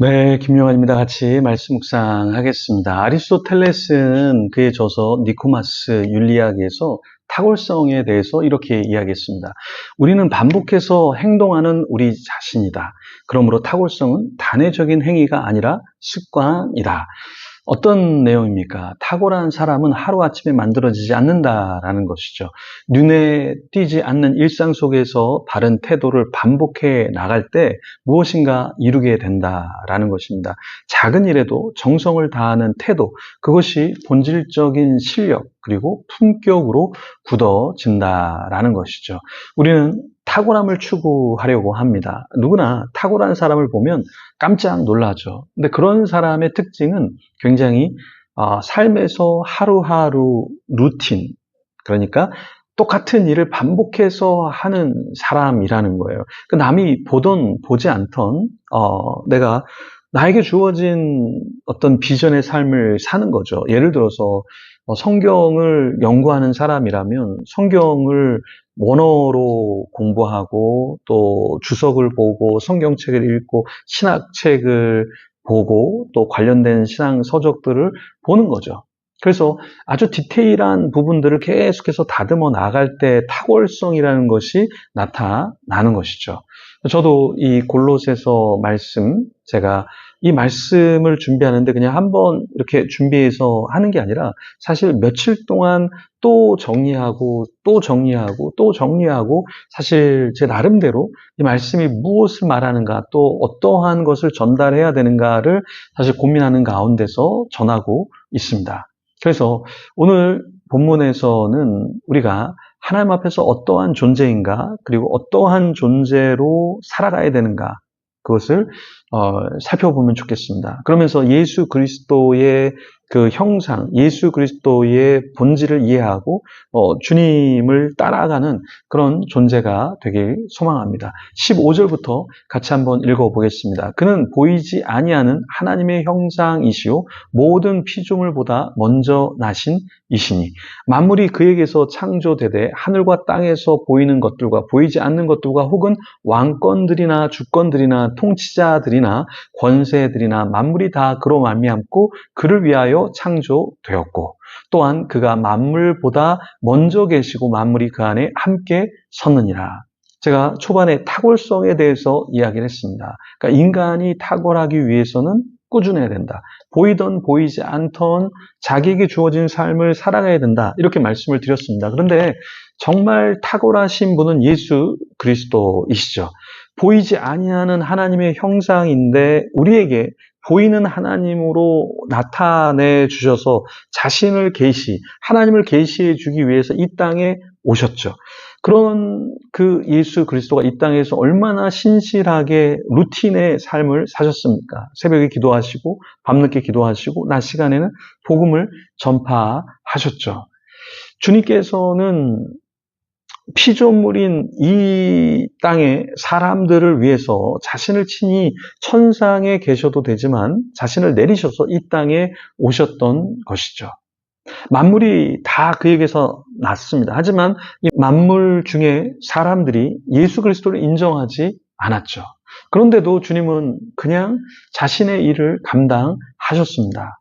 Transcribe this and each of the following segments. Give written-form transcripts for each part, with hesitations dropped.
네, 김용환입니다. 같이 말씀 묵상하겠습니다. 아리스토텔레스는 그의 저서 니코마스 윤리학에서 탁월성에 대해서 이렇게 이야기했습니다. 우리는 반복해서 행동하는 우리 자신이다. 그러므로 탁월성은 단회적인 행위가 아니라 습관이다. 어떤 내용입니까? 탁월한 사람은 하루아침에 만들어지지 않는다라는 것이죠. 눈에 띄지 않는 일상 속에서 바른 태도를 반복해 나갈 때 무엇인가 이루게 된다라는 것입니다. 작은 일에도 정성을 다하는 태도, 그것이 본질적인 실력 그리고 품격으로 굳어진다라는 것이죠. 우리는 탁월함을 추구하려고 합니다. 누구나 탁월한 사람을 보면 깜짝 놀라죠. 근데 그런 사람의 특징은 굉장히 삶에서 하루하루 루틴, 그러니까 똑같은 일을 반복해서 하는 사람이라는 거예요. 그 남이 보던 보지 않던 내가 나에게 주어진 어떤 비전의 삶을 사는 거죠. 예를 들어서 성경을 연구하는 사람이라면 성경을 원어로 공부하고 또 주석을 보고 성경책을 읽고 신학책을 보고 또 관련된 신앙 서적들을 보는 거죠. 그래서 아주 디테일한 부분들을 계속해서 다듬어 나갈 때 탁월성이라는 것이 나타나는 것이죠. 저도 이 골로새서 말씀, 제가 이 말씀을 준비하는데 그냥 한번 이렇게 준비해서 하는 게 아니라 사실 며칠 동안 또 정리하고 또 정리하고 또 정리하고 사실 제 나름대로 이 말씀이 무엇을 말하는가 또 어떠한 것을 전달해야 되는가를 사실 고민하는 가운데서 전하고 있습니다. 그래서 오늘 본문에서는 우리가 하나님 앞에서 어떠한 존재인가 그리고 어떠한 존재로 살아가야 되는가 그것을 살펴보면 좋겠습니다. 그러면서 예수 그리스도의 그 형상, 예수 그리스도의 본질을 이해하고 주님을 따라가는 그런 존재가 되길 소망합니다. 15절부터 같이 한번 읽어보겠습니다. 그는 보이지 아니하는 하나님의 형상이시요 모든 피조물보다 먼저 나신 이시니 만물이 그에게서 창조되되 하늘과 땅에서 보이는 것들과 보이지 않는 것들과 혹은 왕권들이나 주권들이나 통치자들이나 권세들이나 만물이 다 그로 말미암고 그를 위하여 창조되었고 또한 그가 만물보다 먼저 계시고 만물이 그 안에 함께 섰느니라. 제가 초반에 탁월성에 대해서 이야기를 했습니다. 그러니까 인간이 탁월하기 위해서는 꾸준해야 된다. 보이던 보이지 않던 자기에게 주어진 삶을 살아가야 된다. 이렇게 말씀을 드렸습니다. 그런데 정말 탁월하신 분은 예수 그리스도이시죠. 보이지 아니하는 하나님의 형상인데 우리에게 보이는 하나님으로 나타내 주셔서 자신을 하나님을 계시해 주기 위해서 이 땅에 오셨죠. 그런 그 예수 그리스도가 이 땅에서 얼마나 신실하게 루틴의 삶을 사셨습니까? 새벽에 기도하시고 밤늦게 기도하시고 낮 시간에는 복음을 전파하셨죠. 주님께서는 피조물인 이 땅의 사람들을 위해서 자신을 친히 천상에 계셔도 되지만 자신을 내리셔서 이 땅에 오셨던 것이죠. 만물이 다 그에게서 났습니다. 하지만 이 만물 중에 사람들이 예수 그리스도를 인정하지 않았죠. 그런데도 주님은 그냥 자신의 일을 감당하셨습니다.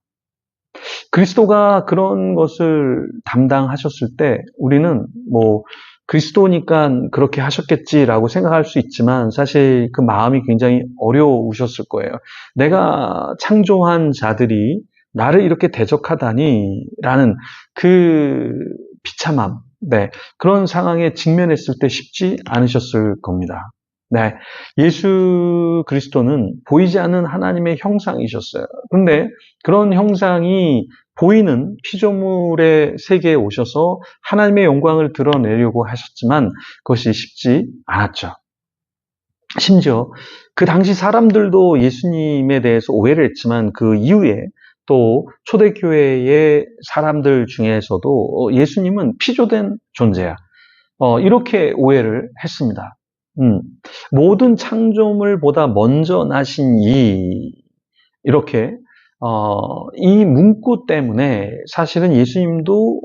그리스도가 그런 것을 담당하셨을 때 우리는 그리스도니까 그렇게 하셨겠지라고 생각할 수 있지만 사실 그 마음이 굉장히 어려우셨을 거예요. 내가 창조한 자들이 나를 이렇게 대적하다니 라는 그 비참함, 네, 그런 상황에 직면했을 때 쉽지 않으셨을 겁니다. 네, 예수 그리스도는 보이지 않는 하나님의 형상이셨어요. 그런데 그런 형상이 보이는 피조물의 세계에 오셔서 하나님의 영광을 드러내려고 하셨지만 그것이 쉽지 않았죠. 심지어 그 당시 사람들도 예수님에 대해서 오해를 했지만 그 이후에 또 초대교회의 사람들 중에서도 예수님은 피조된 존재야. 이렇게 오해를 했습니다. 모든 창조물보다 먼저 나신 이렇게 이 문구 때문에 사실은 예수님도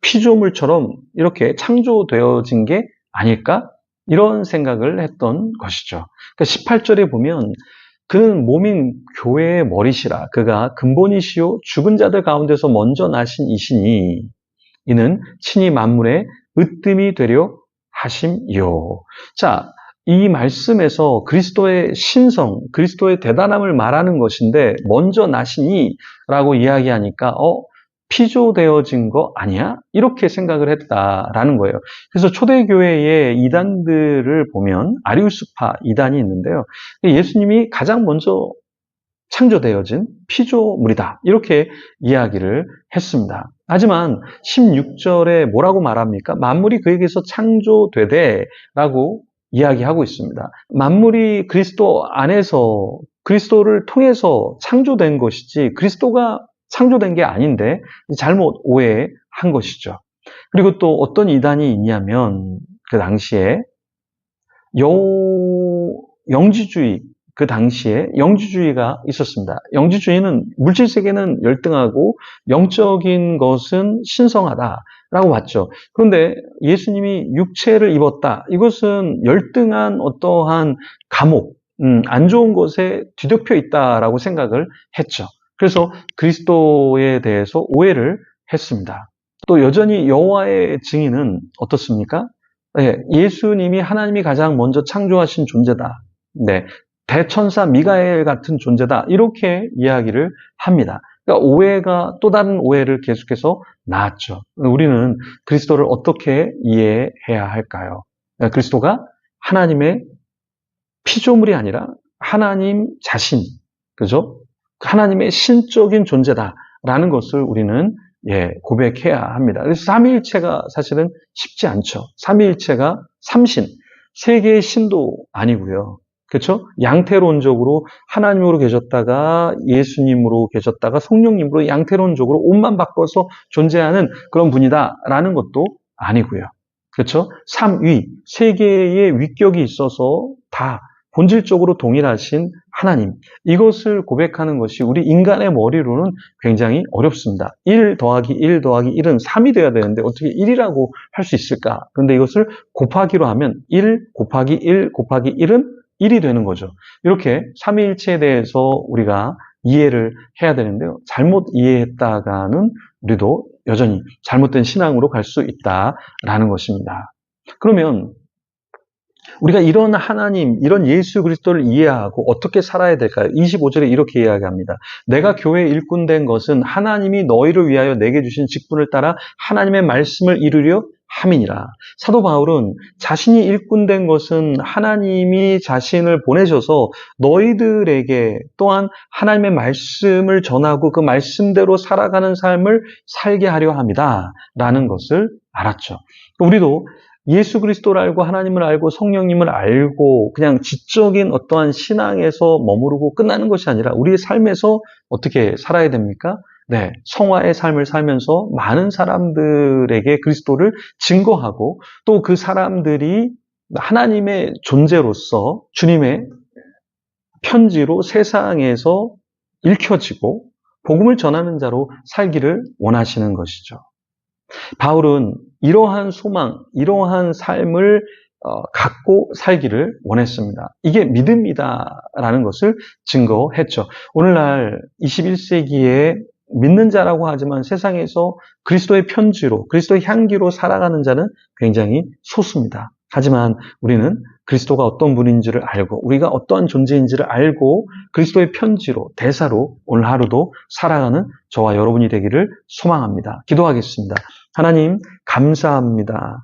피조물처럼 이렇게 창조되어진 게 아닐까? 이런 생각을 했던 것이죠. 그러니까 18절에 보면 그는 몸인 교회의 머리시라. 그가 근본이시요 죽은 자들 가운데서 먼저 나신 이시니 이는 친히 만물의 으뜸이 되려 하심이요. 자, 이 말씀에서 그리스도의 신성, 그리스도의 대단함을 말하는 것인데 먼저 나시니 라고 이야기하니까 피조되어진 거 아니야? 이렇게 생각을 했다라는 거예요. 그래서 초대교회의 이단들을 보면 아리우스파 이단이 있는데요. 예수님이 가장 먼저 창조되어진 피조물이다. 이렇게 이야기를 했습니다. 하지만 16절에 뭐라고 말합니까? 만물이 그에게서 창조되되 라고 이야기하고 있습니다. 만물이 그리스도 안에서 그리스도를 통해서 창조된 것이지 그리스도가 창조된 게 아닌데 잘못 오해한 것이죠. 그리고 또 어떤 이단이 있냐면 그 당시에 영지주의, 그 당시에 영지주의가 있었습니다. 영지주의는 물질 세계는 열등하고 영적인 것은 신성하다라고 봤죠. 그런데 예수님이 육체를 입었다. 이것은 열등한 어떠한 감옥, 안 좋은 것에 뒤덮여 있다라고 생각을 했죠. 그래서 그리스도에 대해서 오해를 했습니다. 또 여전히 여호와의 증인은 어떻습니까? 네, 예수님이 하나님이 가장 먼저 창조하신 존재다. 네, 대천사 미가엘 같은 존재다. 이렇게 이야기를 합니다. 그러니까 오해가 또 다른 오해를 계속해서 낳았죠. 우리는 그리스도를 어떻게 이해해야 할까요? 그리스도가 하나님의 피조물이 아니라 하나님 자신, 그죠? 하나님의 신적인 존재다라는 것을 우리는 고백해야 합니다. 그래서 삼위일체가 사실은 쉽지 않죠. 삼위일체가 삼신, 세 개의 신도 아니고요. 그렇죠? 양태론적으로 하나님으로 계셨다가 예수님으로 계셨다가 성령님으로 양태론적으로 옷만 바꿔서 존재하는 그런 분이다라는 것도 아니고요. 그렇죠? 삼위, 세 개의 위격이 있어서 다 본질적으로 동일하신 하나님, 이것을 고백하는 것이 우리 인간의 머리로는 굉장히 어렵습니다. 1 더하기 1 더하기 1은 3이 돼야 되는데 어떻게 1이라고 할 수 있을까? 그런데 이것을 곱하기로 하면 1 곱하기 1 곱하기 1은 1이 되는 거죠. 이렇게 삼위일체에 대해서 우리가 이해를 해야 되는데요. 잘못 이해했다가는 우리도 여전히 잘못된 신앙으로 갈 수 있다라는 것입니다. 그러면 우리가 이런 하나님, 이런 예수 그리스도를 이해하고 어떻게 살아야 될까요? 25절에 이렇게 이야기합니다. 내가 교회에 일꾼 된 것은 하나님이 너희를 위하여 내게 주신 직분을 따라 하나님의 말씀을 이루려 함이니라. 사도 바울은 자신이 일꾼 된 것은 하나님이 자신을 보내셔서 너희들에게 또한 하나님의 말씀을 전하고 그 말씀대로 살아가는 삶을 살게 하려 합니다. 라는 것을 알았죠. 우리도 예수 그리스도를 알고 하나님을 알고 성령님을 알고 그냥 지적인 어떠한 신앙에서 머무르고 끝나는 것이 아니라 우리의 삶에서 어떻게 살아야 됩니까? 네, 성화의 삶을 살면서 많은 사람들에게 그리스도를 증거하고 또 그 사람들이 하나님의 존재로서 주님의 편지로 세상에서 읽혀지고 복음을 전하는 자로 살기를 원하시는 것이죠. 바울은 이러한 소망, 이러한 삶을 갖고 살기를 원했습니다. 이게 믿음이다라는 것을 증거했죠. 오늘날 21세기에 믿는 자라고 하지만 세상에서 그리스도의 편지로, 그리스도의 향기로 살아가는 자는 굉장히 소수입니다. 하지만 우리는 그리스도가 어떤 분인지를 알고 우리가 어떠한 존재인지를 알고 그리스도의 편지로, 대사로 오늘 하루도 살아가는 저와 여러분이 되기를 소망합니다. 기도하겠습니다. 하나님 감사합니다.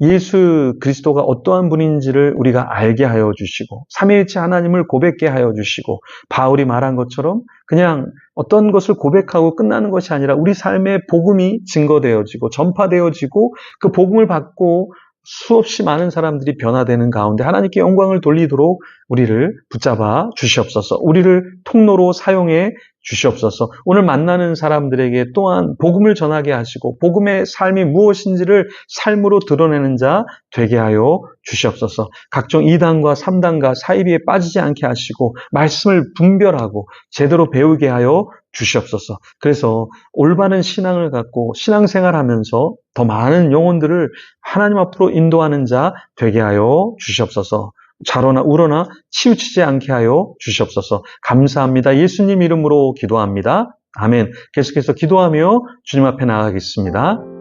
예수 그리스도가 어떠한 분인지를 우리가 알게 하여 주시고 삼위일체 하나님을 고백게 하여 주시고 바울이 말한 것처럼 그냥 어떤 것을 고백하고 끝나는 것이 아니라 우리 삶의 복음이 증거되어지고 전파되어지고 그 복음을 받고 수없이 많은 사람들이 변화되는 가운데 하나님께 영광을 돌리도록 우리를 붙잡아 주시옵소서. 우리를 통로로 사용해 주시옵소서. 오늘 만나는 사람들에게 또한 복음을 전하게 하시고 복음의 삶이 무엇인지를 삶으로 드러내는 자 되게 하여 주시옵소서. 각종 2단과 3단과 사이비에 빠지지 않게 하시고 말씀을 분별하고 제대로 배우게 하여 주시옵소서. 그래서 올바른 신앙을 갖고 신앙생활하면서 더 많은 영혼들을 하나님 앞으로 인도하는 자 되게 하여 주시옵소서. 자거나 울거나 치우치지 않게 하여 주시옵소서. 감사합니다. 예수님 이름으로 기도합니다. 아멘. 계속해서 기도하며 주님 앞에 나아가겠습니다.